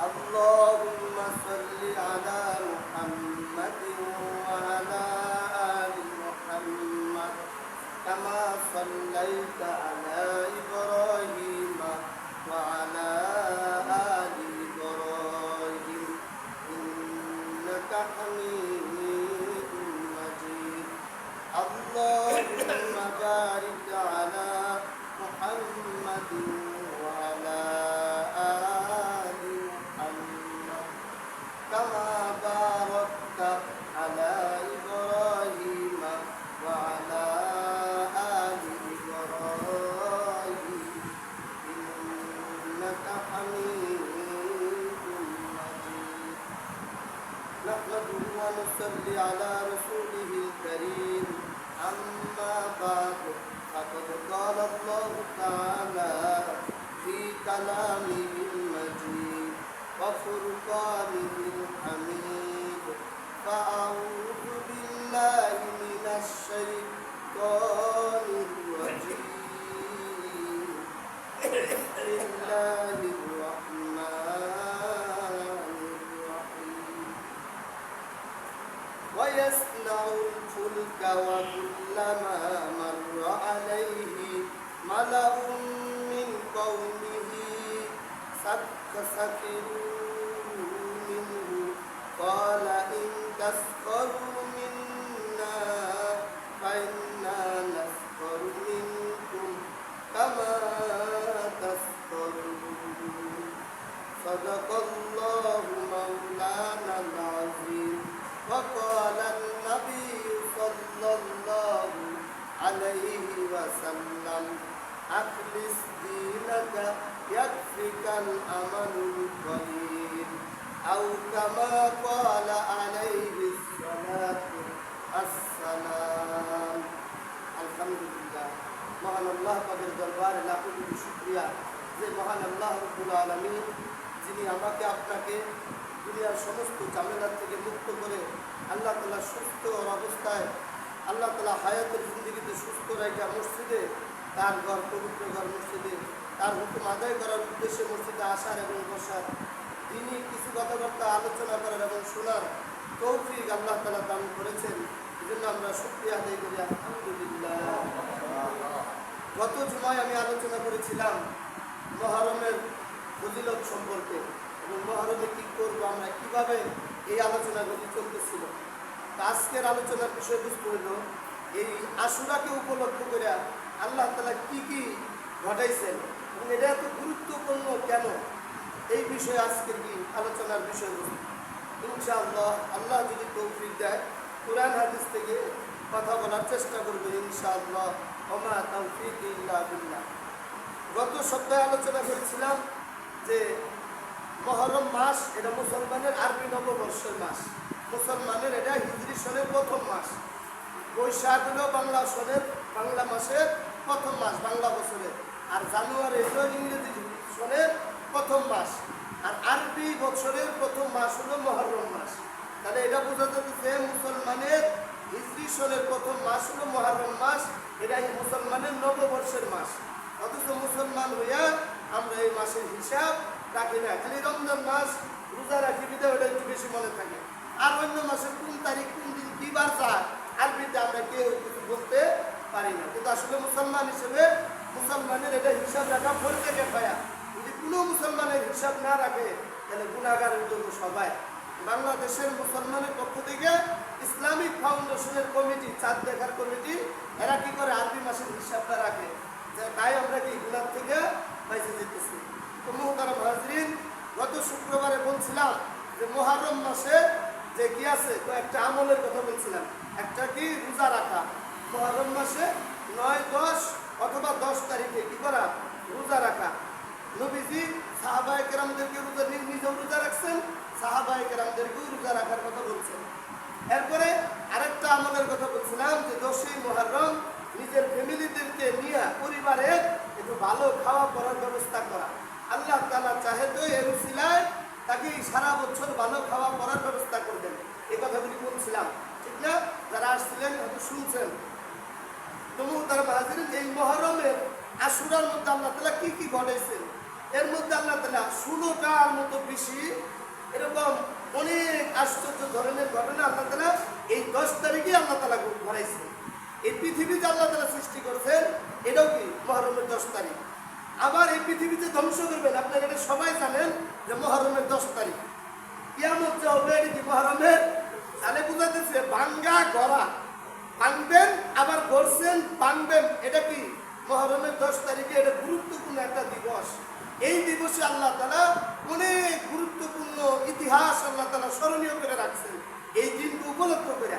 اللهم صل على محمد وعلى آل محمد كما صليت على إبراهيم وعلى آل إبراهيم إنك حميد مجيد اللهم بارك على محمد وعلى آل محمد كما باركت على إبراهيم وعلى آل إبراهيم إنك حميد مجيد نحمده ونصلي على رسوله الكريم أما بعد فقد قال الله تعالى في كلامه المجيد وفرقانه الحميد فأعوذ بالله من الشيطان الرجيم بسم الله الرحمن الرحيم ويصنع الفلك وكلما مر عليه ملأ من قومه سخروا منه قال إن تسخروا منا فإنا نسخر منكم كما تسخرون صدق الله مولانا العظيم وقال النبي صلى الله عليه وسلم أخلص دينك يكفك الأمل القليل أو كما قال عليه الصلاة والسلام الحمد لله মহান আল্লাহ পাকের দরবারে লাখো কোটি শুকরিয়া যে মহান আল্লাহ রব্বুল আলামিন যিনি আমাকে আপনাকে দুনিয়ার সমস্ত ঝামেলা থেকে মুক্ত করে আল্লাহ তাআলা সুস্থ অবস্থায় আল্লাহ তাআলা হায়াতের জিন্দেগিতে সুস্থ রেখে মসজিদে তার ঘর পবিত্র ঘর মসজিদে তার হুকুম আদায় করার উদ্দেশ্যে মসজিদে আসার এবং বসার তিনি কিছু কথাবার্তা আলোচনা করার এবং শোনার তৌফিক আল্লাহ তাআলা দান করেছেন। এই জন্য আমরা শুকরিয়া আদায় করি আলহামদুলিল্লাহ। গত জুমায় আমি আলোচনা করেছিলাম মুহররমের ফজিলত সম্পর্কে এবং মুহররমে কী করবো, আমরা কীভাবে এই আলোচনাগুলি চলতেছিল। আজকের আলোচনার বিষয়বস্তু হল এই আশুরাকে উপলক্ষ করে আল্লাহ তাআলা কি কি ঘটাইছেন এবং এটা এত গুরুত্বপূর্ণ কেন, এই বিষয়ে আজকের কি আলোচনার বিষয়বস্তু। ইনশাআল্লাহ আল্লাহ যদি তৌফিক দেয় কুরআন হাদিস থেকে কথা বলার চেষ্টা করবো ইনশাআল্লাহ। ওমা তাওফীক ইল্লা বিল্লাহ। গত সপ্তাহে আলোচনা করেছিলাম যে মুহররম মাস এটা মুসলমানের আরবি নববর্ষের মাস, মুসলমানের এটা হিজরি সনের প্রথম মাস। বৈশাখ হলো বাংলা মাসের প্রথম মাস, বাংলা বছরের। আর জানুয়ারি হলো ইংরেজি সনের প্রথম মাস। আর আরবি বছরের প্রথম মাস হলো মুহররম মাস। তাহলে এটা বোঝা যাচ্ছে মুসলমানের হিজরি সনের প্রথম মাস হলো মুহররম মাস, এটা মুসলমানের নববর্ষের মাস। অথচ মুসলমান হইয়া আমরা এই মাসের হিসাব রাখি না, খালি রমজান মাস রোজা রাখি বিধে ওটা একটু বেশি মনে থাকে। আর অন্য মাসের কোন তারিখ কোন দিন কি বার যায় আরবিতে আমরা কেউ কিছু বলতে পারি না। কিন্তু আসলে মুসলমান হিসেবে মুসলমানের এটা হিসাব রাখা ফরজে কিফায়া। যদি কোনো মুসলমানের হিসাব না রাখে তাহলে গুনাহগারের জন্য সবাই। বাংলাদেশের মুসলমানের পক্ষ থেকে ইসলামিক ফাউন্ডেশনের কমিটি, চাঁদ দেখার কমিটি, এরা কি করে আরবি মাসের হিসাবটা রাখে, তাই আমরা কি গুনাহ থেকে বেঁচে যেতেছি। তো মুহতারাম হাজরিন, গত শুক্রবারে বলছিলাম যে মুহররম মাসে যে কি আছে কয়েকটা আমলের কথা বলছিলাম। একটা কি রোজা রাখা, মুহররম মাসে 9, 10 অথবা 10 তারিখে কি করা, রোজা রাখা। নবীজি সাহাবায়ে কেরামদেরকে রোজা নিজেও রোজা রাখছেন, সাহাবায়ে কেরামদেরকেও রোজা রাখার কথা বলছেন। এরপরে আরেকটা আমলের কথা বলছিলাম যে 10ই মুহররম নিজের ফ্যামিলিদেরকে নিয়ে পরিবারের একটু ভালো খাওয়া পড়ার ব্যবস্থা করা। আল্লাহ তাআলা চাহে তো এর উসিলায় তাকে সারা বছর ভালো খাওয়া পড়ার ব্যবস্থা করবেন। এই কথাগুলি বলছিলাম, ঠিক না? যারা আসছিলেন হয়তো শুনছেন। তো মুহতারাম হাজিরিন, এই মুহররমের আশুরার মধ্যে আল্লাহ তাআলা কি কি ঘটাইছেন এর মধ্যে আল্লাহ তাআলা 16টার মতো বেশি এরকম অনেক আশ্চর্য ধরনের ঘটনা আল্লাহ তাআলা এই 10 তারিখে আল্লাহ তাআলা ঘটাইছেন। এই পৃথিবী যে আল্লাহ তাআলা সৃষ্টি করছেন এটাও কি মুহররমের 10 তারিখ। আবার এই পৃথিবীতে ধ্বংস করবেন আপনারা এটা সবাই জানেন যে মুহররমের 10 তারিখ। কিয়ামত যে হবে এটা কি মুহররমের, তাহলে বুঝাতেছে ভাঙ্গা গড়া, ভাঙবেন আবার গড়ছেন ভাঙবেন, এটা কি মুহররমের 10 তারিখে। এটা গুরুত্বপূর্ণ একটা দিবস। এই দিবসে আল্লাহ তাআলা অনেক গুরুত্বপূর্ণ ইতিহাস আল্লাহ তাআলা স্মরণীয় করে রাখছেন এই দিনকে উপলক্ষ করে,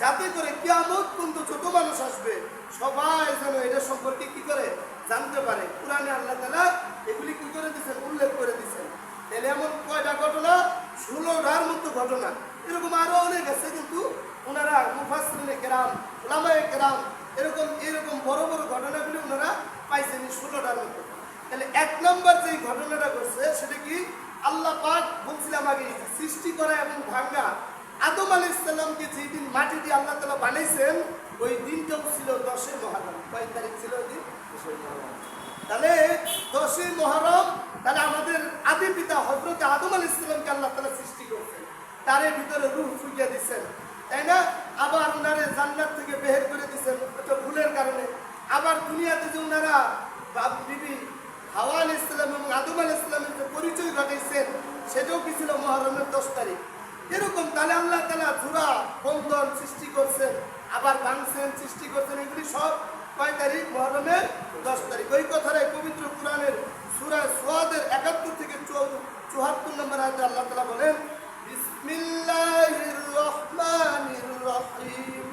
যাতে করে কিয়ামত পর্যন্ত যত মানুষ আসবে সবাই যেন এটা সম্পর্কে কি করে জানতে পারে। কুরআনে আল্লাহ তাআলা এগুলি কি করে দিয়েছেন, উল্লেখ করে দিয়েছেন। তাহলে এমন কয়টা ঘটনা, 16টার মতো ঘটনা। এরকম আরো অনেক আছে, কিন্তু ওনারা মুফাসসিরিনে কেরাম, উলামায়ে কেরাম এরকম বড় বড় ঘটনাগুলি ওনারা পাইছেন 16টার মতো। তাহলে 1 নম্বর যে ঘটনাটা ঘটছে সেটা কি, আল্লাহ পাক বলছিলাম আগে সৃষ্টি করা এবং ভাঙা। আদম আলাইহিস সালামকে যেই দিন মাটি দিয়ে আল্লাহ তাআলা বানাইছেন ওই দিনটাও ছিল 10 মুহররম। কয় তারিখ ছিল ওই দিন? 10 মুহররম। তাহলে 10 মুহররম, তাহলে আমাদের আদি পিতা হযরত আদম আলাইহিস সালামকে আল্লাহ তাআলা সৃষ্টি করেছেন, তার ভিতরে রূহ ফুঁকিয়ে দিয়েছেন, তাই না? আবার ওনারে জান্নাত থেকে বের করে দিয়েছেন একটা ভুলের কারণে। আবার দুনিয়াতে যে ওনারা বিবি হাওয়া আলাইহিস সালাম এবং আদম আলাইহিস সালামের যে পরিচয় ঘটাইছেন সেটাও কি ছিল মুহররমের 10 তারিখ। এরকম তাহলে আল্লাহ তাআলা জোড়া বন্ধন সৃষ্টি করছেন, আবার ভাঙছেন, সৃষ্টি করছেন, এগুলি সব কয় তারিখ? মুহররমের 10 তারিখ। ওই কথাটাই পবিত্র কুরআনের সূরা সুয়াদের 71 থেকে 74 নম্বর আয়াতে আল্লাহ তাআলা বলেন, বিসমিল্লাহির রহমানির রহিম,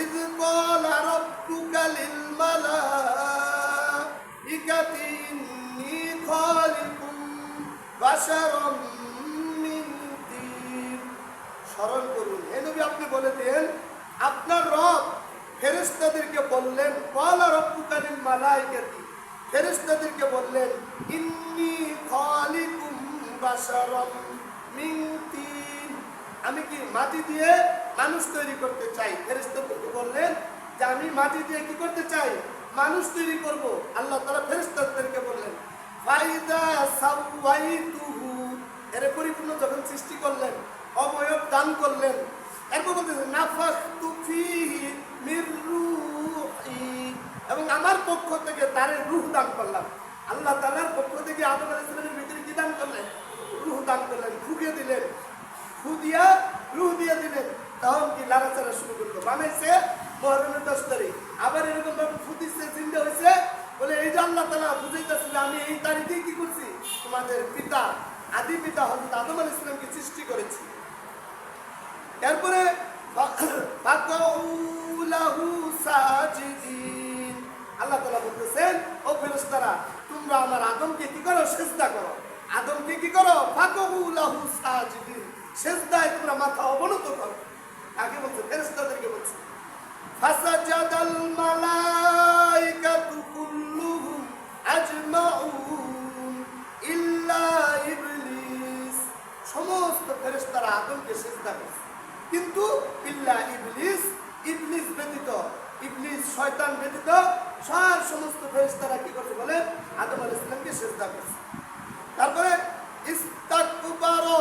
ইয ক্বালা রাব্বুকা লিল মালাইকাতি ইন্নী খালিকুম বাশারাম মিন তিন। স্মরণ করুন, হে নবী আপনি বলে দেন আপনার রব ফেরেশতাদেরকে বললেন, ক্বালা রাব্বুকা লিল মালাইকাতি, ফেরেশতাদেরকে বললেন, ইন্নী খালিকুম বাশারাম মিন তিন, আমি কি মাটি দিয়ে মানুষ তৈরি করতে চাই। ফেরেশতাদেরকে বললেন যে আমি মাটি দিয়ে কি করতে চাই, মানুষ তৈরি করব। আল্লাহ তাআলা ফেরেশতাদেরকে বললেন, ফাইদা সাওয়াইতুহু, এর পরিপূর্ণ যখন সৃষ্টি করলেন, অবয়ব দান করলেন, এরপর বলতেছেন নাফাখতু ফীহি মির রূহি, এবং আমার পক্ষ থেকে তার রূহ দান করলাম। আল্লাহ তাআলার পক্ষ থেকে আদম আলাইহিস সালামের ভিতরে কি দান করলেন? রূহ দান করলেন, ফুঁকে দিলেন, ফু দিয়া রূহ দিয়ে দিলেন, তখন কি লাড়াচাড়া শুরু করলো। বানাইছে মুহররমের 10 তারিখ। আবার এরকম ভাবে ফু দিচ্ছে, জিন্দা হয়েছে, বলে এই যে আল্লাহ তাআলা বুঝাইতেছে যে আমি এই তারিখে কি করছি, তোমাদের পিতা আদি পিতা হযরত আদম আলাইহিস সালামকে সৃষ্টি করেছি। এরপরে ফাকাউলাহু সাজিদিন, আল্লাহ তাআলা বলতেছেন ও ফেরেশতারা তোমরা আমার আদমকে কি করো, সিজদা করো। আদমকে কি করো, ফাকাউলাহু সাজিদিন, সিজদায় তোমরা মাথা অবনত করো। আগে বলছে ফেরেশতাদেরকে বলছে, ফাসাজাদাল মালাইকাতু কুল্লুহুম আজমাউন ইল্লা ইবলিস, সমস্ত ফেরেশতারা আদমকে সিজদা করেছে, কিন্তু ইল্লা ইবলিস, ইবলিস ব্যতীত, ইবলিস শয়তান ব্যতীত সমস্ত ফেরেশতারা কি করছে বলে আদম আলাইহিস সালামকে সিজদা করেছে। তারপরে ইস্তাকবারু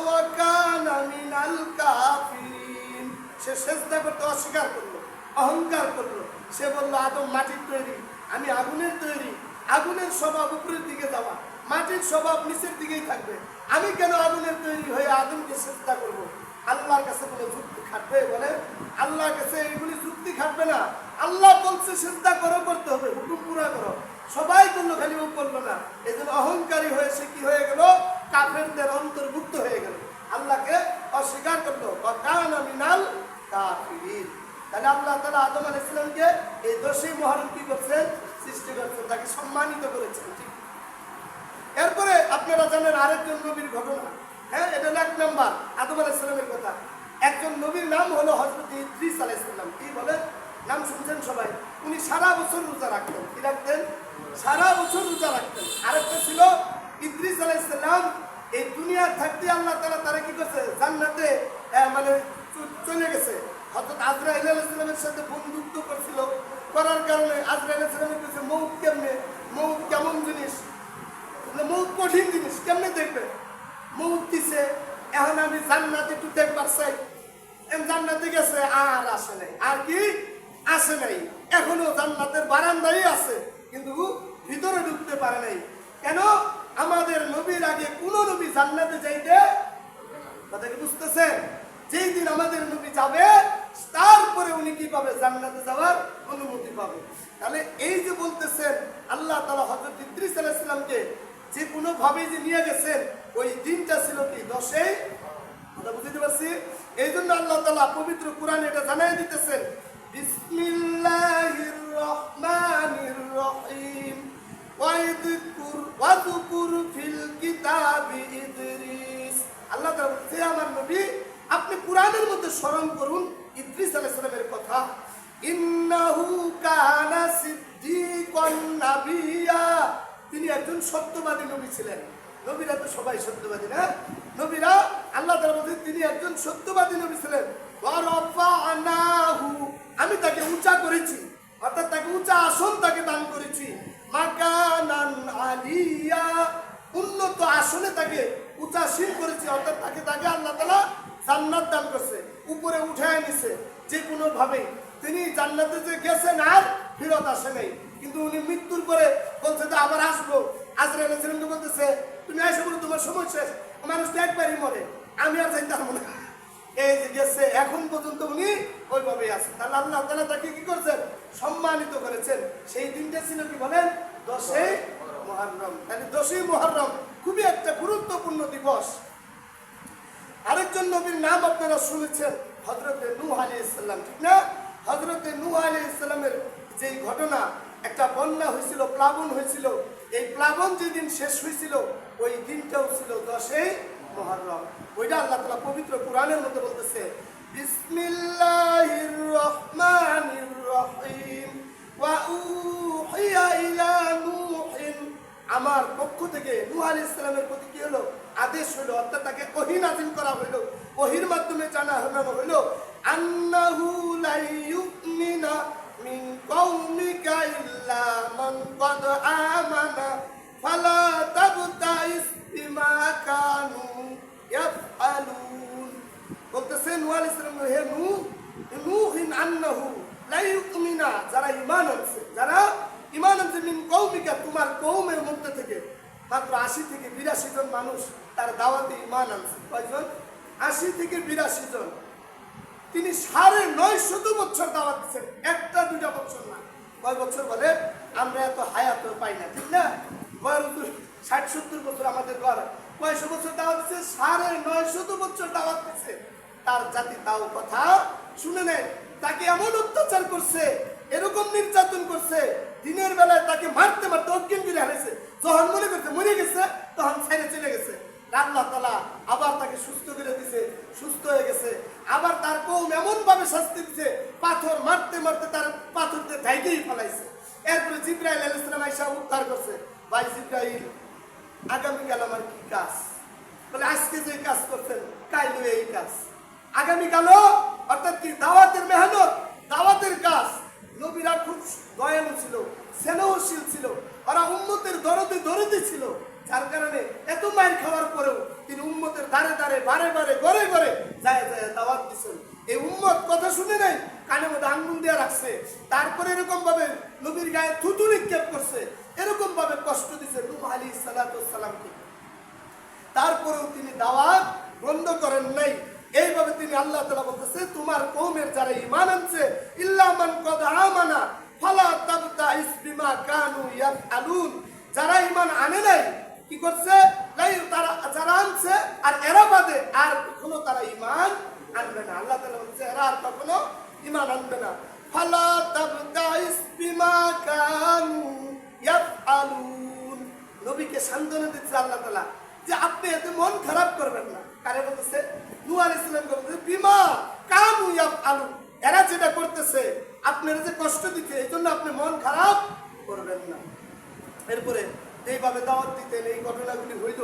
ওয়া কানা মিনাল কাফিরিন, সে সিজদা করতে অস্বীকার করলো, অহংকার করলো। সে বলল আদম মাটির তৈরি, আমি আগুনের তৈরি, আগুনের স্বভাব উপরের দিকে যাওয়া, মাটির স্বভাব নিচের দিকেই থাকবে, আমি কেন আগুনের তৈরি হয়ে আদমকে সিজদা করব। আল্লাহর কাছে কোনো যুক্তি খাটবে? বলে আল্লাহর কাছে এইগুলি যুক্তি খাটবে না। আল্লাহ বলছে সিজদা করো, করতে হবে, হুকুম পুরা করো। সবাই করলো, খালি ও করলো না। এই জন্য অহংকারী হয়ে সে কি হয়ে গেল, কাফেরদের অন্তর্ভুক্ত হয়ে গেল, আল্লাহকে অস্বীকার করলো। কানা মিনাল কাফিরিন। তাহলে আল্লাহ তাআলা আদম আলাইহিস সালামকে এই 10 মুহররম কি করছেন, সৃষ্টি করছেন, তাকে সম্মানিত করেছেন। ঠিক এরপরে আপনারা জানেন আরেকজন নবীর ঘটনা। হ্যাঁ, এটা 1 নাম্বার আদম আলাইহিস সালামের কথা। একজন নবীর নাম হলো হযরত ইদ্রিস আলাইহিস সালাম। কি বলে, নাম শুনছেন সবাই? উনি সারা বছর রোজা রাখতেন। কি রাখতেন? সারা বছর রোজা রাখতেন। আরেকটা ছিল ইদ্রিস আলাইহিস সালাম, এই দুনিয়া থাকতে আল্লাহ তাআলা তারা কি করছে, জান্নাতে মানে চলে গেছে। হযরত আজরাইল আলাইহিস সালামের সাথে বন্ধুত্ব করছিল, করার কারণে আজরাইল আলাইহিস সালামের কাছে মউত কেমনে, মৌত কেমন জিনিস, মৌত কঠিন জিনিস, কেমনে দেখবে? মৌত দিছে, এখন আমি জান্নাতে একটু দেখবার চাই, জান্নাতে গেছে আর আসে নাই, আর কি আসে নাই, এখনো জান্নাতের বারান্দায় আছে, কিন্তু ভিতরে ঢুকতে পারে নাই। কেন? আমাদের নবীর আগে কোন নবী জান্নাতে যাইতে, কথা কি বুঝতেছে? যেই দিন আমাদের নবী যাবে, তারপরে উনি কি পাবে? জান্নাতে যাওয়ার অনুমতি পাবে। তাহলে এই যে বলতেছেন আল্লাহ তাআলা হযরত ইদ্রিস আলাইহিস সালামকে যে কোনো ভাবে যে নিয়ে গেছেন, ওই দিনটা ছিল কি 10ই, কথা বুঝতে পারছি? এই জন্য আল্লাহ তাআলা পবিত্র কোরআনে এটা জানাই দিতেছেন, বিসমিল্লাহির রহমানির রহিম ওয়াযকুর ফিল কিতাবি ইদ্রিস। আল্লাহ তাআলা বলছে, আমার নবী আপনি কোরআনের মধ্যে স্মরণ করুন ইদ্রিস আলাইহিস সালামের কথা। ইন্নাহু কানা সিদ্দীকান নাবিয়্যা, তিনি একজন সত্যবাদী নবী ছিলেন। নবীরা তো সবাই সত্যবাদী না? নবীরা, আল্লাহ তাআলা বলেন তিনি একজন সত্যবাদী নবী ছিলেন। ওয়া রাফা'নাহু, আমি তাকে উঁচা করেছি, অর্থাৎ তাকে উঁচা আসন তাকে দান করেছি। মাকানান আলিয়া, উন্নত আসনে তাকে উচ্চাসীন করেছি, অর্থাৎ তাকে আল্লাহ তাআলা জান্নাত দান করছে, উপরে উঠায় নিছে। যে কোনো ভাবে তিনি জান্নাতে যে গেছেন আর ফেরত আসে নাই, কিন্তু উনি মৃত্যুর পরে বলছে যে আবার আসবো। আজরাইল আলাইহিস সালামকে বলতেছে, তুমি এসে বলো তোমার সময় শেষ, মানুষ তো একবারই মরে, আমি আর যাইতে পারবো না। এই যে গেছে, এখন পর্যন্ত উনি ওইভাবেই আছে। তাহলে আল্লাহ তাআলা তাকে কি করছেন? সম্মানিত করেছেন। সেই দিনটা ছিল কি বলেন? 10ই মুহররম। তাহলে 10ই মুহররম খুবই একটা গুরুত্বপূর্ণ দিবস। আরেকজন নবীর নাম আপনারা শুনেছেন, হযরতে নূহ আলাইহিস সালাম, ঠিক না? হযরতে নূহ আলাইহিস সালামের যে ঘটনা, একটা বন্যা হয়েছিল, প্লাবন হয়েছিল, এই প্লাবন যেদিন শেষ হয়েছিল ওই দিনটাও ছিল 10ই মুহররম। ওইটা আল্লাহ তাআলা পবিত্র কোরআনের মধ্যে বলতেছে, বিসমিল্লাহির রহমানির রহিম ওয়া উহিয়া ইলা নূহিন, আমার পক্ষ থেকে নূহ আলাইহিস সালামের প্রতি কি হলো? আদেশ হলো, অর্থাৎ তাকে ওহী নাযিল করা হলো, ওহীর মাধ্যমে জানানো হলো, আন্নাহু লা ইউমিনা মিন কওমিকা ইল্লা মান ক্বাদ আমানা ফালা তাবতাইস বিমা কানু ইয়াফআলুন। বলতেছে নূহ আলাইহিস সালাম, হে নূহিন আন্নাহু লা ইউমিনা, যারা ঈমান আনছে, যারা ঈমান আনছে, মিন কওমিকা, তোমার কওমের মধ্যে থেকে মাত্র 80 থেকে 82 জন মানুষ তার দাওয়াতে ঈমান আনছে। কয়জন? 80 থেকে 82 জন। তিনি 950 বছর দাওয়াত দিচ্ছেন, একটা দুইটা বছর না। কয় বছর বলে? আমরা এত হায়াত পাই না, ঠিক না? 60-70 বছর আমাদের ঘর, কয়শো বছর দাওয়াত দিচ্ছে? 950 বছর দাওয়াত দিচ্ছে। তার জাতি তাও কথা শুনে নেয়। তাকে এমন অত্যাচার করছে, এরকম নির্যাতন করছে, দিনের বেলায় তাকে মারতে মারতে অজ্ঞান করে হারাইছে। যখন মনে করছে মরে গেছে, তখন ছেড়ে চলে গেছে। আল্লাহ তাআলা আবার তাকে সুস্থ করে দিছে, সুস্থ হয়ে গেছে। আবার তার কওম এমন ভাবে শাস্তি দিছে, পাথর মারতে মারতে তার পাথরতে ঢাইকেই ফেলাইছে। এরপরে জিবরাইল আলাইহিস সালাম আইসা উদ্ধার করছে। ভাই জিবরাইল, আগামীকাল আমার কি কাজ? বলে আজকে যে কাজ করছেন, কাইলো এই কাজ, আগামীকালও, অর্থাৎ কি দাওয়াতের মেহনত, দাওয়াতের কাজ। নবীরা খুব দয়ালু ছিল, স্নেহশীল ছিল, ওরা উম্মতের দরদে ছিল, যার কারণে এত মাইর খাওয়ার পরেও তিনি উম্মতের ধারে ধারে, বারে বারে, ঘরে ঘরে যায় দাওয়াত দিচ্ছেন। এই উম্মত কথা শুনে নাই, কানের মধ্যে আঙ্গুল দিয়ে রাখছে, তারপরে এরকম ভাবে নবীর গায়ে থুতু নিক্ষেপ করছে, এরকম ভাবে কষ্ট দিচ্ছে নূহ আলাইহিস সালামকে। তারপরেও তিনি দাওয়াত বন্ধ করেন নাই। এইভাবে তিনি, আল্লাহ তাআলা বলতেছে, তোমার কওমের যারা ঈমান আনছে, ইল্লা মান ক্বাদ আমানা ফালা তাবতাইস বিমা কানু ইয়াফআলুন, যারা ঈমান আনে নাই, কি করছে? তারা যারা আনছে আর এরা বাদে আর কখনো তারা ঈমান আনবে না। আল্লাহ তাআলা বলছে, এরা আর কখনো ঈমান আনবে না। ফালা তাবতাইস বিমা কানু ইয়াফআলুন, নবীকে সান্ত্বনা দিচ্ছে আল্লাহ তাআলা যে আপনি এত মন খারাপ করবেন না। কারে বলতেছে? নূহ আলাইহিস সালাম বলতেছে, বিমা কানু ইয়াফআলুন, এরা যেটা করতেছে আপনারা যে কষ্ট দিচ্ছে, এই জন্য আপনি মন খারাপ করবেন না। এরপরে এইভাবে দাওয়াত দিতেন, এই ঘটনাগুলি হইল।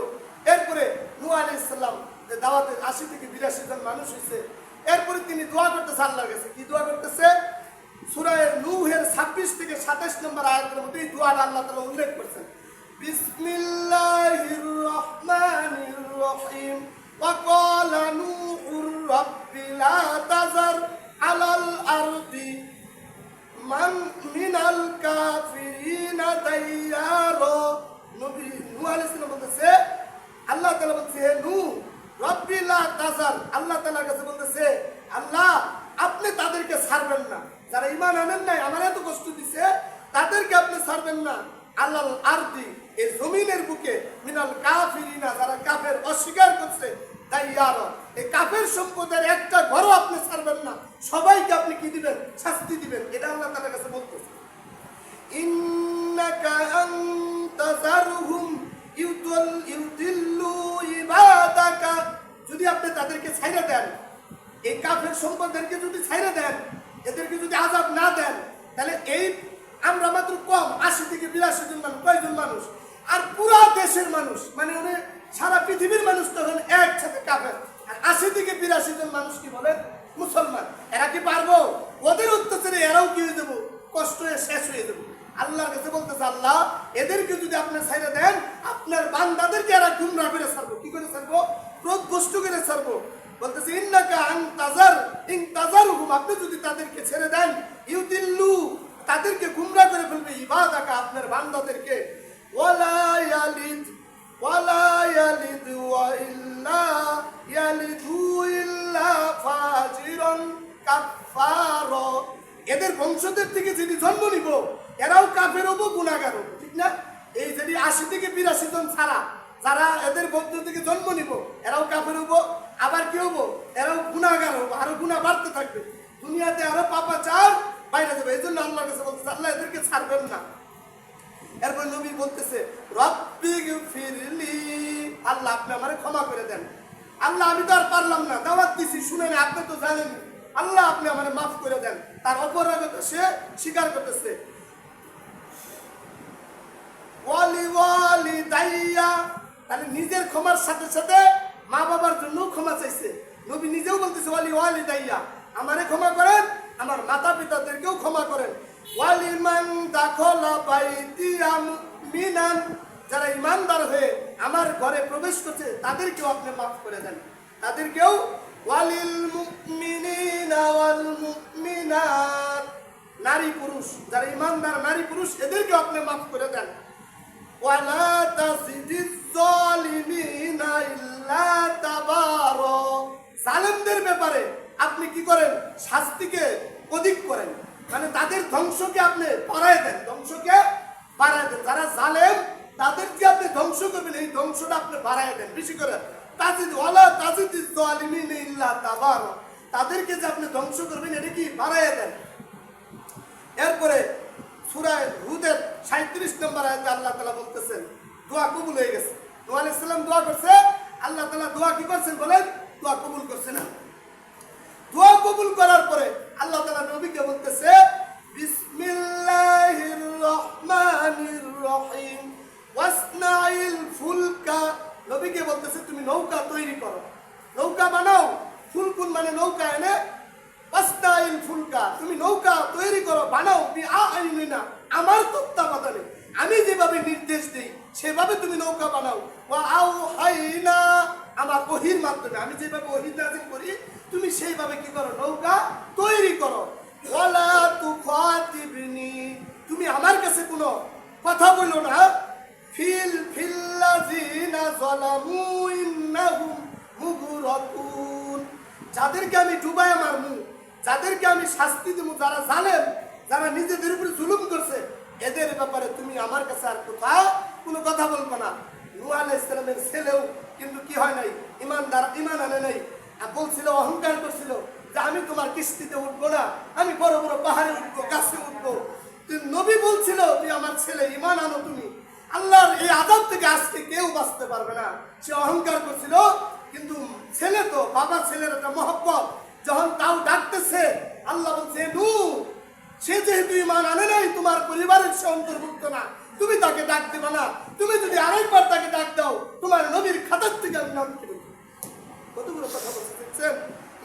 এরপরে নূহ আলাইহিস সালাম যে দাওয়াতে 80 থেকে 82 জন মানুষ হয়েছে। এরপরে তিনি দোয়া করতেছে আল্লাহর কাছে। কি দোয়া করতেছে? সূরা নূহের 26 থেকে 27 নম্বর আয়াতের মধ্যে এই দোয়াটা আল্লাহ তাআলা উল্লেখ করেছেন। বিসমিল্লাহির রহমানির রহিম ওয়া ক্বালা নূহুর রাব্বি লা তাযার আলাল আরদি মান মিনাল কাফিরিনা দাইয়ারো। নবী নূহ আলাইহিস সালাম বলতেছে, আল্লাহ তাআলা বলছে, হে নূহ, রাব্বি লা তাযার, আল্লাহ তাআলার কাছে বলতেছে, আল্লাহ আপনি তাদেরকে ছাড়বেন না, যারা ঈমান আনেন নাই, আমার এত কষ্ট দিছে, তাদেরকে আপনি ছাড়বেন না, আলাল আরদি, এই জমিনের বুকে, মিনাল কাফিরিনা, যারা কাফের অস্বীকার করছে, দাইয়ারো, এই কাফের সম্প্রদায়ের একটা ঘরও আপনি ছাড়বেন না, সবাইকে আপনি কি দিবেন? শাস্তি দিবেন। এটা আল্লাহ তাআলার কাছে বলতেছে। ইন্নাকা আনতাযারহুম ইউদিল্লু ইবাদাকা, যদি আপনি তাদেরকে ছাইড়া দেন, এই কাফের সম্প্রদায়কে যদি ছাইড়া দেন, এদেরকে যদি আযাব না দেন, তাহলে এই আমরা মাত্র কম 80 থেকে 82 জন মানুষ, কয়জন মানুষ, আর পুরা দেশের মানুষ, মানে সারা পৃথিবীর মানুষ তখন একসাথে কাফের, আর 80 থেকে 82 জন মানুষ কি বলে? মুসলমান। এরা কি পারবো? ওদের অত্যাচারে এরাও কি হয়ে যাবো? কষ্ট হয়ে শেষ হয়ে যাবো। আল্লাহর কাছে বলতেছে, আল্লাহ এদেরকে যদি আপনি ছাইড়া দেন, আপনার বান্দাদেরকে এরা গুমরাহ করে ছাড়বো। কি করে ছাড়বো? প্রদভষ্ট করে ছাড়বো। বলতেছে, ইন্নাকা ইনতাযারহুম, আপনি যদি তাদেরকে ছেড়ে দেন, ইউদিল্লু, তাদেরকে গুমরাহ করে ফেলবে, ইবাদাকা, আপনার বান্দাদেরকে, ওয়ালা ইয়ালিদ ওয়া ইল্লা ইয়ালিদু ইল্লা ফাজিরন কাফার, এদের বংশদের থেকে যিনি জন্ম নিব, এরাও কাফের হবো, গুনাহগার হবো, ঠিক না? এই যদি 80 থেকে 82 জন ছাড়া যারা এদের বংশ থেকে জন্ম নিব, এরাও কাফের হবো, আবার কি হবো? এরাও গুনাহগার হবো, আরো গুনাহ বাড়তে থাকবে, দুনিয়াতে আরো পাপাচার বাইরে যাবে। এই জন্য আল্লাহর কাছে বলতেছে, আল্লাহ এদেরকে ছাড়বেন না। এরপর নবী বলতেছে, রব্বি গফিরলি, আল্লাহ আপনি আমারে ক্ষমা করে দেন। আল্লাহ আমি তো আর পারলাম না, দাওয়াত দিছি, শুনেন, আপনি তো জানেন, আল্লাহ আপনি আমারে মাফ করে দেন। তার অপরাধ সে স্বীকার করতেছে। ওয়ালি ওয়ালিদাইয়া, তাহলে নিজের ক্ষমার সাথে সাথে মা বাবার জন্য ক্ষমা চাইছে। নবী নিজেও বলতেছে, ওয়ালি ওয়ালিদাইয়া, আমারে ক্ষমা করেন, আমার মাতা পিতাদেরকেও ক্ষমা করেন। ওয়ালিমান দাখালা বাইতিয়া মুমিনান, যারা ঈমানদার হয়ে আমার ঘরে প্রবেশ করছে, তাদেরকেও আপনি মাফ করে দেন, তাদেরকেও। ওয়ালিল মুমিনিনা ওয়াল মুমিনাত, নারী পুরুষ যারা ঈমানদার নারী পুরুষ, এদেরকেও আপনি মাফ করে দেন। ওয়ালা তাজিদিজ যালিমিনা ইল্লা তাবারা, জালেমদের ব্যাপারে আপনি কি করেন? শাস্তিকে অধিক করেন, মানে তাদের ধ্বংসকে আপনি বাড়ায় দেন, ধ্বংসকে বাড়ায় দেন। যারা জালেম তাদেরকে আপনি ধ্বংস করবেন, এই ধ্বংসটা আপনি বাড়ায় দেন বেশি করে। তাজিদ ওয়ালা তাজিদিজ যালিমিনা ইল্লা তাবারা, তাদেরকে যে আপনি ধ্বংস করবেন, এটা কি বাড়ায় দেন। এরপরে সূরা হুদের 37 নম্বর আয়াতে আল্লাহ তাআলা বলতেছেন, দোয়া কবুল হয়ে গেছে। নূহ আলাইহিস সালাম দোয়া করছে, আল্লাহ তাআলা দোয়া কি করছেন বলেন? দোয়া কবুল করছে না। দোয়া কবুল করার পরে আল্লাহ তাআলা নবীকে বলতেছে, বিসমিল্লাহির রহমানির রহিম ওয়াসনাইল ফুলকা, নবীকে বলতেছে তুমি নৌকা তৈরি করো, নৌকা বানাও। ফুলকুন মানে নৌকা, এনে ওয়াসনাইল ফুলকা, তুমি নৌকা তৈরি করো, বানাও, বিআইনিনা, আমার তত্ত্বাবধানে, আমি যেভাবে নির্দেশ দেই সেভাবে তুমি নৌকা বানাও। ওয়া আওহাইনা, আমার ওহীর মাধ্যমে, আমি যেভাবে ওহী নাযিল করি তুমি সেইভাবে কি করো? নৌকা তৈরি করো। ওয়ালা তুখাতিবনি, তুমি আমার কাছে কোনো কথা বলো না। ফিল্লাযিনা যালামু ইন্নাহুম মুগরাকুন, যাদেরকে আমি ডুবাই মারবো, যাদেরকে আমি শাস্তি দেবো, যারা জালেম, যারা নিজেদের উপরে জুলুম করছে, এদের ব্যাপারে তুমি আমার কাছে আর কোনো কথা বলবো না। নূহ আলাইহিস সালামের ছেলেও কিন্তু কি হয় নাই? ঈমানদার, ঈমান আনে নাই। বলছিল, অহংকার করছিল যে আমি তোমার কিস্তিতে উঠবো না, আমি বড় বড় পাহাড়ে উঠবো, গাছে উঠবো। নবী বলছিল, তুই আমার ছেলে, ঈমান আনো তুমি, আল্লাহর এই আযাব থেকে আজকে কেউ বাঁচতে পারবে না। সে অহংকার করছিল, কিন্তু ছেলে তো, বাবা ছেলের একটা মহব্বত, যখন তাও ডাকতেছে, আল্লাহ বলছে, নূহ, সে যেহেতু ঈমান আনে নাই, তোমার পরিবারের সে অন্তর্ভুক্ত না, তুমি তাকে ডাক দেবে না। তুমি যদি আরেকবার তাকে ডাক দাও, তোমার নবীর খাতার থেকে আমি নাম কি বলবো? কতগুলো কথা বলতে দেখছেন?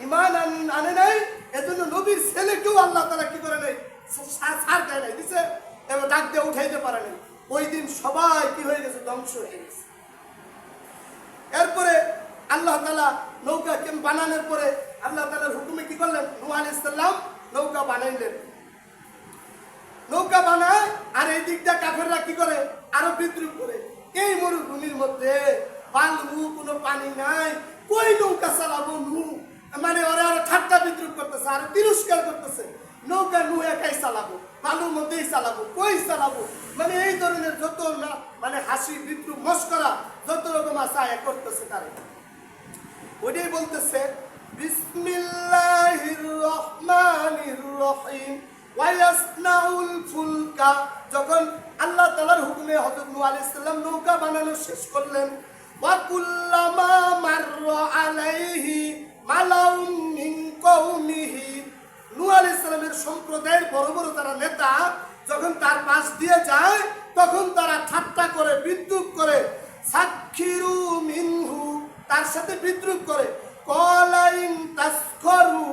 ঈমান আনে নাই, এজন্য নবীর ছেলেকেও আল্লাহ তাআলা কি করে নাই? সার দেয় নাই দিছে, এবং ডাক দিয়ে উঠাইতে পারে নাই। ওই দিন সবাই কি হয়ে গেছে, ধ্বংস হয়ে গেছে। এরপরে আল্লাহ তাআলা নৌকা বানানোর পরে আল্লাহ তাআলার হুকুমে কি করলেন, নূহ আলাইহিস সালাম নৌকা বানাইলেন। নৌকা বানায় আর এই দিকটা কাফেররা কি করে, আরো বিদ্রুপ করে। এই মরুভূমির মধ্যে বালু, কোনো পানি নাই, কই নৌকা চালাবো নূহ, মানে ওরা আরো ঠাট্টা বিদ্রুপ করতেছে, আর তিরস্কার করতেছে। নৌকা নূহ একাই চালাবো, বালুর মধ্যেই চালাবো, কই চালাবো, মানে এই ধরনের যত মানে হাসি বিদ্রুপ মস্করা যত রকম আছে আয়া করতেছে তারা। ওইটাই বলতেছে বিসমিল্লাহির রহমানির রহিম ওয়ায়াসনাউল ফুলকা। যখন আল্লাহ তাআলার হুকুমে হযরত নূহ আলাইহিস সালাম নৌকা বানানো শেষ করলেন, ওয়া কুল্লামা মাররা আলাইহি মালাউম মিন কওমিহি, নূহ আলাইহিস সালামের সম্প্রদায়ের বড় বড় যারা নেতা যখন তার পাশ দিয়ে যায় তখন তারা ঠাট্টা করে বিদ্রুপ করে, সাক্ষিরু মিনহু, তার সাথে বিদ্রুপ করে। কলাইন তাসখরু,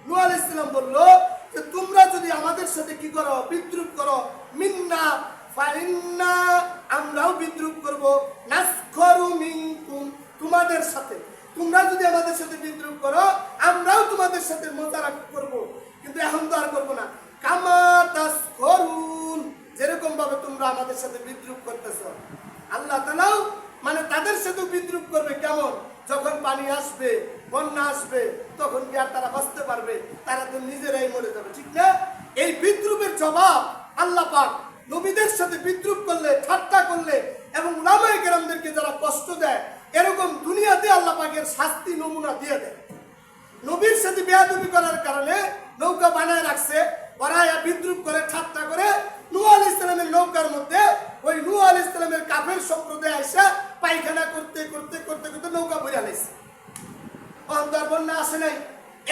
নূহ আলাইহিস সালাম বলল যে তোমরা যদি আমাদের সাথে কি করো, বিদ্রুপ করো, মিন্না ফাইন্না, আমরাও বিদ্রুপ করব, নাসখরু মিনকুম, তোমাদের সাথে, তোমরা যদি আমাদের সাথে বিদ্রুপ করো আমরাও তোমাদের সাথে মোতারাক করব, কিন্তু এখন তো আর করবো না। কামা তাসখরুন, যেরকম ভাবে তোমরা আমাদের সাথে বিদ্রুপ করতেছো। আল্লাহ তাআলাও মানে তাদের সাথে বিদ্রুপ করবে কেমন, যখন পানি আসবে, বন্যা আসবে, তখন কি আর তারা বাঁচতে পারবে, তারা তো নিজেরাই মরে যাবে, ঠিক না? এই বিদ্রুপের জবাব আল্লাহ পাক নবীদের সাথে বিদ্রুপ করলে, ঠাট্টা করলে এবং উলামায়ে কেরামদেরকে যারা কষ্ট দেয়, এরকম দুনিয়াতে আল্লাহ পাকের শাস্তি নমুনা দিয়ে দেয়। নবীর সাথে বেয়াদবি করার কারণে নৌকা বানায় রাখছে, ওরা বিদ্রুপ করে, ঠাট্টা করে। নূহ আলাইহিস সালামের নৌকার মধ্যে ওই নূহ আলাইহিস সালামের কাফের সম্প্রদায় এসে পায়খানা করতে করতে করতে করতে নৌকা ভরে আলাইছে। এখন তো আর বন্যা আসে নাই,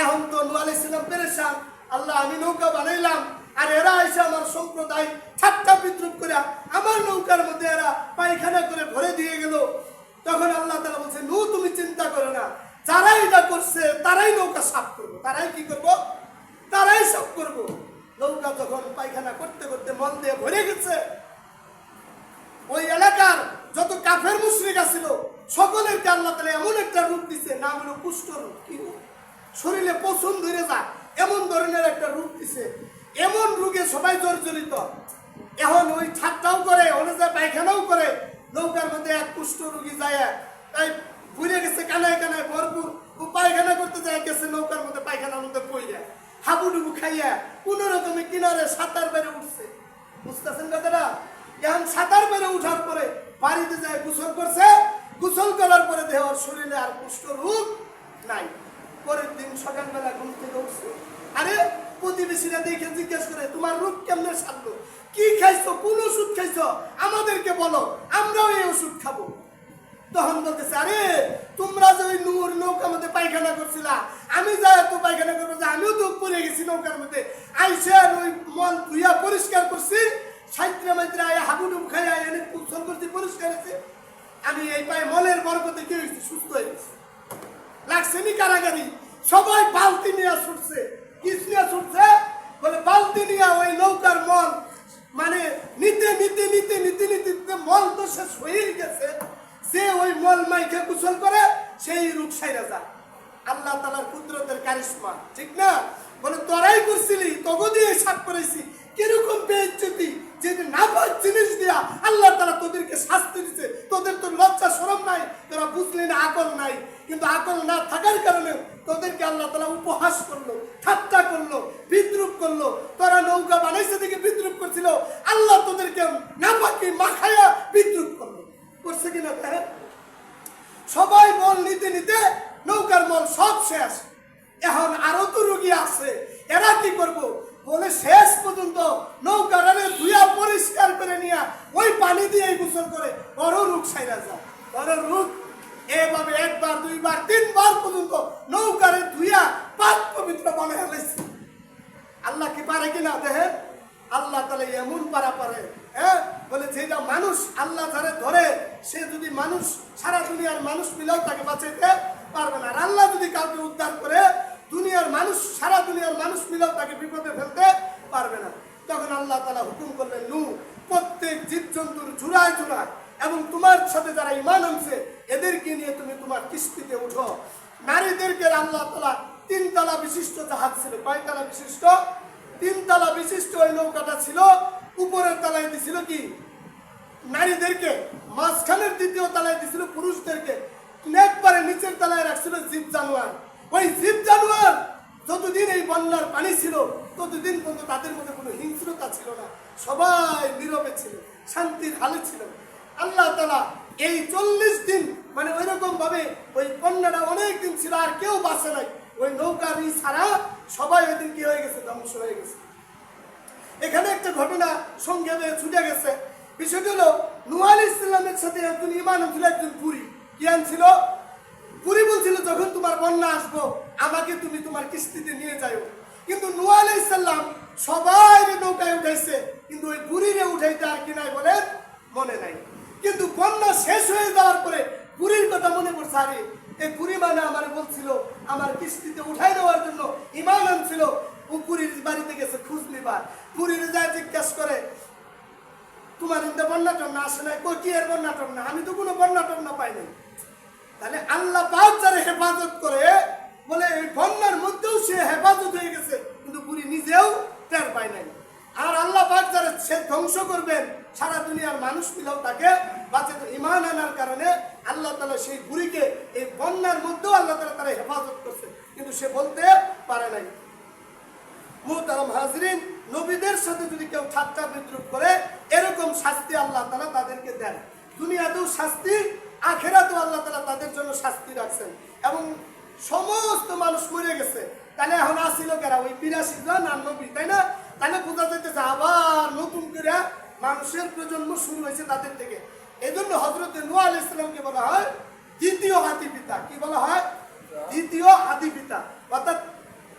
এখন তো নূহ আলাইহিস সালাম পেরেশান, আল্লাহ আমি নৌকা বানাইলাম আর এরা এসে আমার সম্প্রদায় ঠাট্টা বিদ্রুপ করে আমার নৌকার মধ্যে এরা পায়খানা করে ভরে দিয়ে গেল। তখন আল্লাহ তাআলা বলছে, নূহ তুমি চিন্তা করো না, যারা এটা করছে তারাই নৌকা সাফ করবো, তারাই কি করবো, তারাই সাফ করবো। নৌকা যখন পায়খানা করতে করতে মল দিয়ে ভরে গেছে, ওই এলাকার যত কাফের মুশরিক ছিল সকলেরকে আল্লাহ তাআলা এমন একটা রূপ দিছে, নাম হলো কুষ্ঠ রূপ। কি রূপ? শরীরে পছন্দ ধরে যায় এমন ধরনের একটা রূপ দিছে, এমন রোগে সবাই জর্জরিত। এখন ওই ঠাট্টাও করে, অনুযায়ী পায়খানাও করে। নৌকার মধ্যে এক কুষ্ঠ রোগী যায়, তাই ভুলে গেছে কানায় কানায় ভরপুর, ও পায়খানা করতে যায় গেছে নৌকার মধ্যে, পায়খানার মধ্যে পড়ে হাবুডুবু খাইয়া কোন রকমের কিনারে সাঁতার বেড়ে উঠছে। বুঝতেছেন কথাটা? এখন সাঁতার বেড়ে উঠার পরে বাড়িতে যায় গোসল করছে, গোসল করার পরে দেহ শরীরে আর কুষ্ঠ রোগ নাই। পরের দিন সকালবেলা ঘুম থেকে উঠছে, আরে প্রতিবেশীরা দেখে জিজ্ঞেস করে তোমার রোগ কেমনে সারলো, কি খাইছো, কোন ওষুধ খাইছো, আমাদেরকে বলো, আমরাও এই ওষুধ খাবো। তখন বলতেছে, আরে তোমরা যে ওই নূর নৌকার মধ্যে পায়খানা করছিলা, আমি যা তো পায়খানা করবো, আমিও তো পড়ে গেছি নৌকার মধ্যে, আইসে ওই মল ধুইয়া পরিষ্কার করছি, সাইত্রা মাইত্রা আয়া হাবুডুবু খাইয়া এনে গোসল করছি, পরিষ্কার হয়েছে, আমি এই পায়ে মলের বরকতে কি হয়েছি, সুস্থ হয়ে গেছি। লাগছে নি কারাগারি, সবাই বালতি নিয়ে ছুটছে। কিস নিয়ে ছুটছে বলে, বালতি নিয়ে ওই নৌকার মল মানে নিতে নিতে নিতে নিতে নিতে মল তো শেষ হয়েই গেছে। যে ওই মল মাইকে গোসল করে সেই রোগ সাইরা যায়। আল্লাহ তাআলার কুদরতের কারিশমা, ঠিক না? বলে তোরাই করছিলি, তোকে দিয়ে সাফ করেছি, কিরকম বেইজ্জতি, যে নাপাক জিনিস দিয়া আল্লাহ তাআলা তোদেরকে শাস্তি দিচ্ছে, তোদের তো লজ্জা শরম নাই, তোরা বুঝলি না, আকল নাই। কিন্তু আকল না থাকার কারণে তোদেরকে আল্লাহ তাআলা উপহাস করলো, ঠাট্টা করলো, বিদ্রুপ করলো। তোরা নৌকা বানাইছে দেখে বিদ্রুপ করছিল, আল্লাহ তোদেরকে নাপাকি মাখায়া বিদ্রুপ করলো। করছে কিনা দেখেন? সবাই মল নিতে নিতে নৌকার মল সব শেষ। এখন আরো তো রোগী আছে, এরা কি করবো বলে শেষ পর্যন্ত নৌকাটারে ধুইয়া পরিষ্কার করে নিয়ে ওই পানি দিয়ে গোসল করে বড় রোগ সাইরা যায়। বড় রোগ এভাবে একবার দুইবার তিনবার পর্যন্ত নৌকারে ধুইয়া পাক পবিত্র বানায় ফেলেছে। আল্লাহ কি পারে কিনা দেখেন? আল্লাহ তাআলা এমন পারা পারে, হ্যাঁ, বলে যেটা মানুষ আল্লাহ যারে ধরে, সে যদি মানুষ সারা দুনিয়ার মানুষ মিলেও তাকে বাঁচাইতে পারবে না। আর আল্লাহ যদি কাউকে উদ্ধার করে, দুনিয়ার মানুষ সারা দুনিয়ার মানুষ মিলেও তাকে বিপদে ফেলতে পারবে না। তখন আল্লাহ তাআলা হুকুম করলেন, নূহ প্রত্যেক জীবজন্তুর জোড়ায় জোড়ায় এবং তোমার সাথে যারা ঈমান আনছে এদেরকে নিয়ে তুমি তোমার কিস্তিতে উঠো। নারীদেরকে আল্লাহ তাআলা 3 তলা বিশিষ্ট জাহাজ ছিল। কয় তলা বিশিষ্ট? 3 তলা বিশিষ্ট ওই নৌকাটা ছিল। উপরের তলায় দিছিল কি নারীদেরকে, মাঝখানের দ্বিতীয় তলায় দিছিল পুরুষদেরকে, একবারে নিচের তলায় রাখছিল জীব জানোয়ার। ওই জীব জানোয়ার যতদিন এই বন্যার পানি ছিল ততদিন পর্যন্ত তাদের মধ্যে কোনো হিংস্রতা ছিল না, সবাই নীরবে ছিল, শান্তির হালে ছিল। আল্লাহ তাআলা এই 40 দিন মানে ওইরকম ভাবে ওই বন্যাটা অনেক দিন ছিল, আর কেউ বাঁচে নাই। ওই নৌকার ছাড়া সবাই ওই দিন কি হয়ে গেছে, ধ্বংস হয়ে গেছে। এখানে একটা ঘটনা সংক্ষেপে ছুটে গেছে। বিষয়টি হলো নূহ আলাইহিস সালামের সাথে একজন ঈমান আনছিল, একজন বুড়ি। কি আনছিল? বুড়ি বলছিল, যখন তোমার বন্যা আসবো আমাকে তুমি তোমার কিস্তিতে নিয়ে যাও। কিন্তু নূহ আলাইহিস সালাম সবাই নৌকায় উঠাইছে, কিন্তু ওই বুড়িরে উঠাইতে আর কি নাই বলেন, মনে নাই। কিন্তু বন্যা শেষ হয়ে যাওয়ার পরে বুড়ির কথা মনে পড়ছে, আরে এই বুড়ি মানে আমার বলছিল আমার কিস্তিতে উঠাই নেওয়ার জন্য, ঈমান আনছিল। ও বুড়ির বাড়িতে গেছে খোঁজ নিবার। বুড়ির যায় জিজ্ঞাসা করে, তোমার ইন্দা বন্যা টন্যা আসে নাই? কই কি এর বন্যা টন্যা? আমি তো কোনো বন্যা টন্যা পাই নাই। তাহলে আল্লাহ পাক যারা হেফাজত করে, বলে এই বন্যার মধ্যেও সে হেফাজত হয়ে গেছে, কিন্তু বুড়ি নিজেও টের পায় নাই। আর আল্লাহ পাক যারা সে ধ্বংস করবেন, সারা দুনিয়ার মানুষ মিলেও তাকে বাঁচাতে ঈমান আনার কারণে আল্লাহ তাআলা সেই বুড়িকে এই বন্যার মধ্যেও আল্লাহ তাআলা তারা হেফাজত করছে, কিন্তু সে বলতে পারে নাই। মুহতারাম হাজরিন, নবীদের সাথে যদি কেউ ঠাট্টা বিদ্রুপ করে, এরকম শাস্তি আল্লাহ তাআলা তাদেরকে দেন। দুনিয়াতেও শাস্তি, আখিরাতেও আল্লাহ তাআলা তাদের জন্য শাস্তি রাখছেন। এবং সমস্ত মানুষ মরে গেছে, তাহলে এখন আসিল কারা? ওই 82 জন আর নবী, তাই না? তাহলে বোঝা যাইতেছে আবার নতুন করে মানুষের প্রজন্ম শুরু হয়েছে তাদের থেকে। এই জন্য হযরত নূহ আলাইহিস সালামকে বলা হয় দ্বিতীয় আদি পিতা। কি বলা হয়? দ্বিতীয় আদি পিতা। অর্থাৎ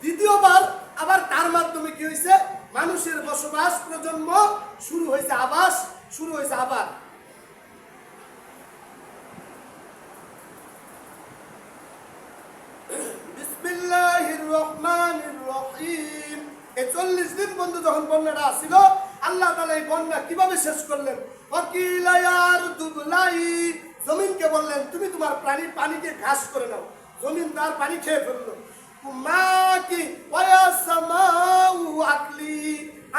দ্বিতীয়বার আবার তার মাধ্যমে কি হয়েছে, মানুষের বসবাস প্রজন্ম শুরু হয়েছে, আবাস শুরু হয়েছে আবার। বিসমিল্লাহির রহমানির রহিম। এই 40 দিন বন্ধু যখন বন্যাটা আসছিল, আল্লাহ তাআলা এই বন্যা কিভাবে শেষ করলেন? ওয়াকিলা ইয়ারদু বিলাই, জমিনকে বললেন তুমি তোমার পানিকে ঘাস করে নাও। জমিন তার পানি খেয়ে ফেললো। মাকি ওয়া সামাউ আকলি,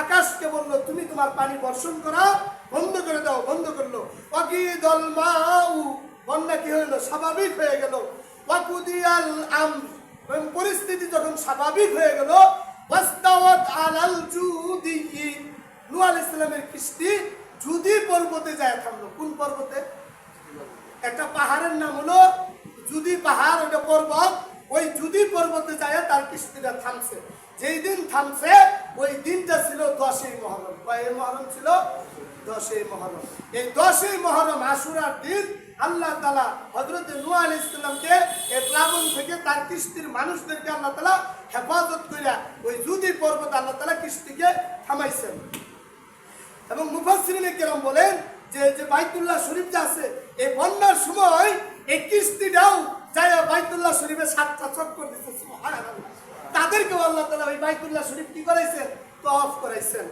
আকাশকে বললো তুমি তোমার পানি বর্ষণ করা বন্ধ করে দাও, বন্ধ করলো। ওয়াকিদাল মাউ, বন্যা কি হলো? স্বাভাবিক হয়ে গেল। ওয়াকুদিয়াল আমর, পরিস্থিতি যখন স্বাভাবিক হয়ে গেল, ওয়াস্তাওয়াত আলাল জুদি, নূহ আলাইহিস সালামের কিস্তি জুদি পর্বতে যায় থামলো। কোন পর্বতে? একটা পাহাড়ের নাম হলো জুদি পাহাড়, ওটা পর্বত। ওই জুদি পর্বতে যায় তার কিস্তিটা থামছে। যেই দিন থামছে ওই দিনটা ছিল 10ই মুহররম। কয় মুহররম ছিল? 10ই মুহররম। এই 10ই মুহররম আশুরার দিন আল্লাহ তাআলা হযরত নূহ আলাইহিস সালামকে এই প্লাবন থেকে তার কিস্তির মানুষদেরকে আল্লাহ তাআলা হেফাজত কইরা ওই জুদি পর্বত আল্লাহ তাআলা কিস্তিকে থামাইছেন। এবং মুফাসসিরিনে কেরাম বলেন যে বাইতুল্লাহ শরীফ যে আছে, এই বন্যার সময় এই কিস্তিটাও যায় বাইতুল্লাহ শরীফে 7টা চক্কর দিতে, সুবহানাল্লাহ। তাদেরকেও আল্লাহ তাআলা ওই বাইতুল্লাহ শরীফ কি করাইছেন? তওয়াফ করাইছেন।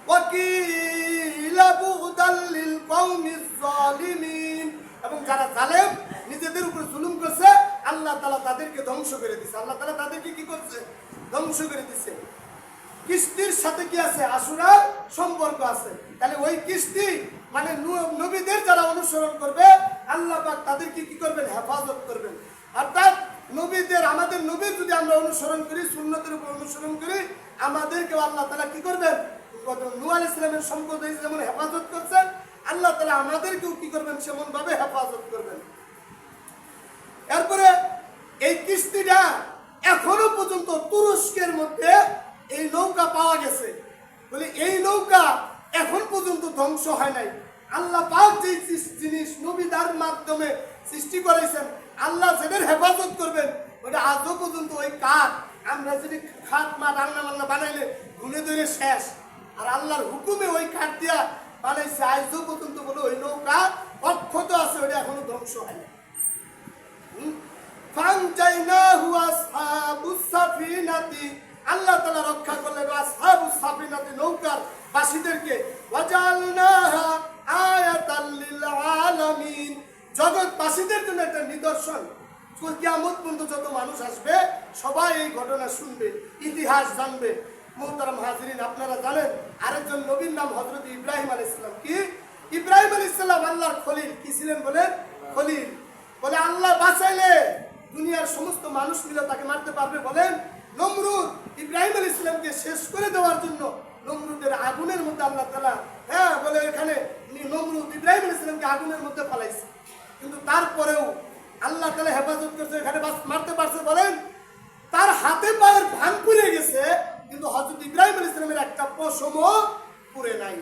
ওয়াকিলা বুদাল লিল কওমিজ জালিমিন, এবং যারা জালেম নিজেদের উপর জুলুম করছে আল্লাহ তাআলা তাদেরকে ধ্বংস করে দিয়েছে। আল্লাহ তাআলা তাদেরকে কি করছে? ধ্বংস করে দিয়েছে। কিস্তির সাথে কি আছে? আশুরার সম্পর্ক আছে। তাহলে ওই কিস্তি মানে নবীদের যারা অনুসরণ করবে আল্লাহ পাক তাদেরকে কি করবেন? হেফাজত করবেন। অর্থাৎ নবীদের, আমাদের নবীর যদি আমরা অনুসরণ করি, সুন্নতের উপর অনুসরণ করি, আমাদেরকে আল্লাহ তাআলা কি করবেন? নূহ আলাইহিস সালামের সম্পদ যেমন হেফাজত করছেন, আল্লাহ তাআলা আমাদেরকেও কি করবেন? সেমন ভাবে হেফাজত করবেন। এরপরে এই কিস্তিটা এখনো পর্যন্ত তুরস্কের মধ্যে এই নৌকা পাওয়া গেছে। বলে এই নৌকা এখন পর্যন্ত ধ্বংস হয় নাই। আল্লাহ পাক যে জিনিস নবীদের মাধ্যমে সৃষ্টি করেছেন, আল্লাহ যেটার হেফাজত করবেন, ওটা আজও পর্যন্ত ওই কাঠ, আমরা যদি খাট মা রান্না বান্না বানাইলে ঘুরে ধরে শেষ, আর আল্লাহর হুকুমে ওই কাঠ দিয়া বানাইছে, আজও পর্যন্ত বলে ওই নৌকা অক্ষত আছে, ওটা এখনো ধ্বংস হয় না। ফানজাইনাহু আসহাবুস সাফিনাতি আল্লাহ তাআলা রক্ষা করলেন আসহাবুস সাফিনাতে নৌকার বাসীদেরকে ওয়াজালনাহা আয়াতাল লিল আলামিন, জগৎবাসীদের জন্য একটা নিদর্শন। কিয়ামত পর্যন্ত যত মানুষ আসবে সবাই এই ঘটনা শুনবে, ইতিহাস জানবে। মুহতারাম হাজিরিন, আপনারা জানেন আরেকজন নবীর নাম হযরত ইব্রাহিম আলাইহিস সালাম। কি ইব্রাহিম আলাইহিস সালাম আল্লাহর খলিল। কি ছিলেন বলেন? খলিল। বলে আল্লাহ বাঁচাইলে দুনিয়ার সমস্ত মানুষ মিলে তাকে মারতে পারবে? বলেন নমরুদ ইব্রাহিম আলাইহিস সালামকে শেষ করে দেওয়ার জন্য নমরুদের আগুনের মধ্যে আল্লাহ তাআলা, হ্যাঁ বলে এখানে নমরুদ ইব্রাহিম আলাইহিস সালামকে আগুনের মধ্যে ফেলাইছে, কিন্তু তারপরেও আল্লাহ তাআলা হেফাজত করছে, এখানে মারতে পারছে? বলেন তার হাতে পায়ের ভাঙ পুড়ে গেছে, কিন্তু হযরত ইব্রাহিম আলাইহিস সালামের একটা পশমও পুড়ে নাই।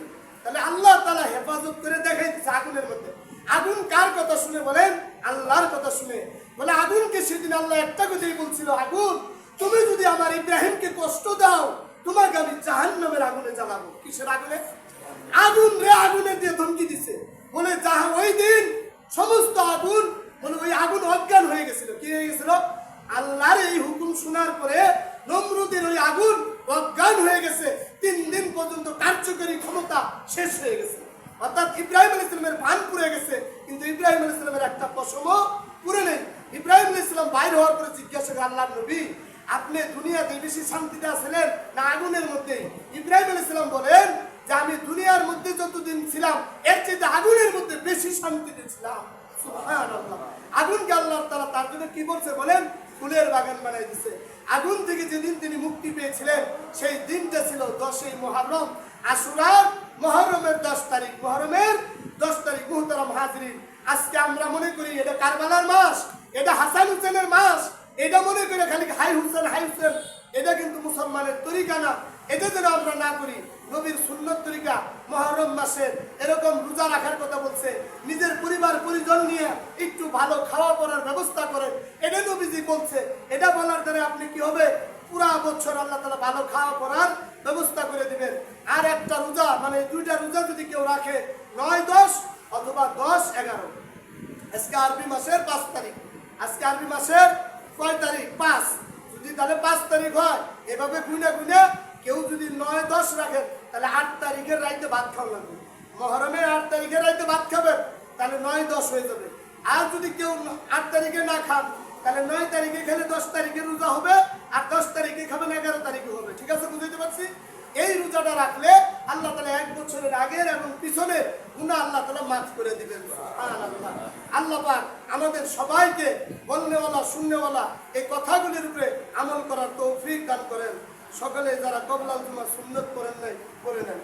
তাহলে আল্লাহ তাআলা হেফাজত করে দেখাইছে আগুনের মধ্যে। আগুন কার কথা শুনে? বলেন আল্লাহর কথা শুনে। বলে আগুনকে সেদিন আল্লাহ একটা কথাই বলছিল, আগুন তুমি যদি আমার ইব্রাহিমকে কষ্ট দাও তোমাকে আমি জাহান্নামের আগুনে জ্বালাবো। কিসের আগুনে? আগুন রে আগুনে দিয়ে ধমকি দিছে। বলে ওই দিন সমস্ত আগুন, বলে ওই আগুন অজ্ঞান হয়ে গেছিল। কি হয়ে গেছিল? আল্লাহর এই হুকুম শোনার পরে নমরুদের ওই আগুন অজ্ঞান হয়ে গেছে। 3 দিন পর্যন্ত কার্যকরী ক্ষমতা শেষ হয়ে গেছে। অর্থাৎ ইব্রাহিম আলাইহিস সালামের ভান পুড়ে গেছে, কিন্তু ইব্রাহিম আলাইহিস সালামের একটা পশমও পুড়ে নেই। ইব্রাহিম আলাইহিস সালাম বাইরে হওয়ার পরে জিজ্ঞাসা করে, আল্লাহর নবী আপনি দুনিয়াতে বেশি শান্তিতে আছিলেন না আগুনের মধ্যে? ইব্রাহিম আলাইহিস সালাম বলেন যে আমি দুনিয়ার মধ্যে যতদিন ছিলাম এর চেয়ে আগুনের মধ্যে বেশি শান্তিতে ছিলাম। সুবহানাল্লাহ। আগুনকে আল্লাহ তাআলা তার জন্য কি বলছে? বলেন ফুলের বাগান বানাই দিয়েছে। আগুন থেকে যেদিন তিনি মুক্তি পেয়েছিলেন সেই দিনটা ছিল 10ই মুহররম, আশুরার মুহররমের 10 তারিখ। মুহররমের 10 তারিখ। মুহতারাম হাজিরিন, আজকে আমরা মনে করি এটা কারবালার মাস, এটা হাসান হুসেনের মাস, এটা মনে করে খালি হাই হুসেন হাই হুসেন। এটা কিন্তু মুসলমানের তরিকা না। এটা যেন আমরা না করি। নবীর সুন্নত তরিকা মুহররম মাসে এরকম রোজা রাখার কথা বলছে, নিজের পরিবার পরিজন নিয়ে একটু ভালো খাওয়া পড়ার ব্যবস্থা করেন, এটা নবীজি বলছে। এটা বলার দ্বারা আপনি কি হবে? পুরা বছর আল্লাহ তাআলা ভালো খাওয়া পড়ার ব্যবস্থা করে দিবেন। আর একটা রোজা মানে 2টা রোজা যদি কেউ রাখে 9-10 অথবা 10-11, আজকে আরবি মাসের 5 তারিখ, আজকে আরবি মাসের কয় তারিখ? 5। যদি তাহলে 5 তারিখ হয়, এভাবে গুনে গুনে কেউ যদি 9-10 রাখেন তাহলে 8 তারিখের রাইতে ভাত খাওয়া লাগবে। মুহররমের 8 তারিখের রাইতে ভাত খাবেন, তাহলে 9-10 হয়ে যাবে। আর যদি কেউ 8 তারিখে না খান তাহলে 9 তারিখে খেলে 10 তারিখে রোজা হবে, আর 10 তারিখে খাবেন 11 তারিখে হবে। ঠিক আছে, বুঝতে পারছি? এই রোজাটা রাখলে আল্লাহ তাআলা 1 বছরের আগের এবং পিছনের গুনাহ আল্লাহ তাআলা মাফ করে দিবেন। সুবহানাল্লাহ। আল্লাহ পাক আমাদের সবাইকে বলনেওয়ালা শুননেওয়ালা এই কথাগুলির উপরে আমল করার তৌফিক দান করেন। সকলে যারা কবলাল জুমা সুন্নত করেন নাই করে নেন।